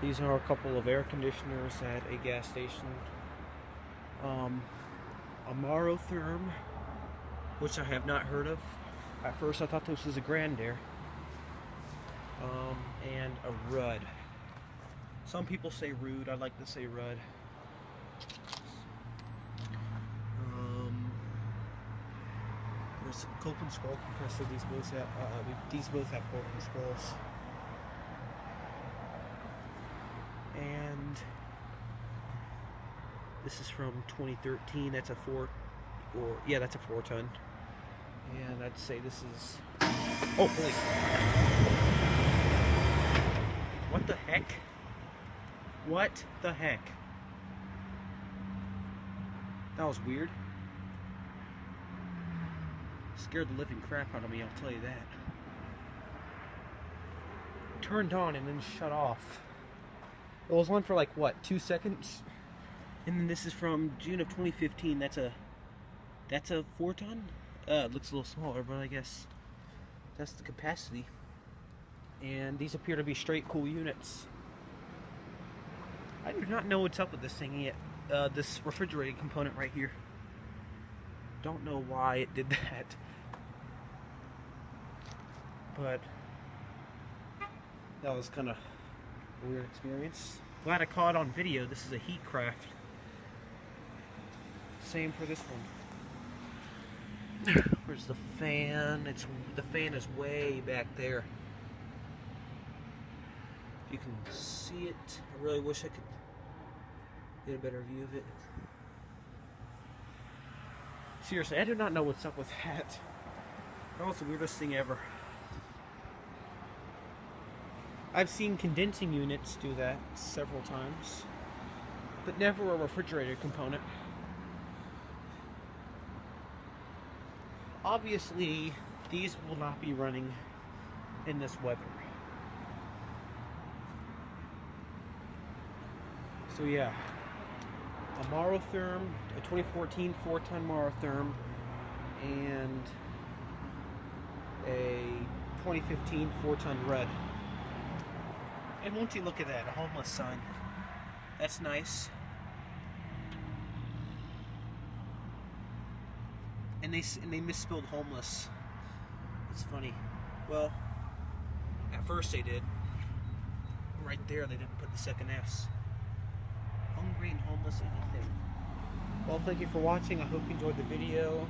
These are a couple of air conditioners at a gas station. Amarotherm, which I have not heard of. At first I thought this was a Grand Air. And a Ruud. Some people say Ruud, I like to say Ruud. There's a Cope and Scroll compressor. These both have Cope and Scrolls. And this is from 2013. That's a 4-ton. And I'd say this is... Oh, holy... What the heck? What the heck? That was weird. Scared the living crap out of me, I'll tell you that. Turned on and then shut off. It was on for like, what, 2 seconds? And then this is from June of 2015. That's a 4-ton? It looks a little smaller, but I guess that's the capacity. And these appear to be straight cool units. I do not know what's up with this thing yet. This refrigerated component right here. Don't know why it did that. But that was kind of a weird experience. Glad I caught it on video. This is a Heatcraft. Same for this one. Where's the fan? The fan is way back there. If you can see it, I really wish I could get a better view of it. Seriously, I do not know what's up with that. That was the weirdest thing ever. I've seen condensing units do that several times, but never a refrigerator component. Obviously, these will not be running in this weather. So yeah, a Marotherm, a 2014 4-ton Marotherm, and a 2015 4-ton Ruud. And won't you look at that, a homeless sign. That's nice. And they misspelled homeless. It's funny. Well, at first they did. Right there, they didn't put the second S. Hungry and homeless, anything. Well, thank you for watching. I hope you enjoyed the video.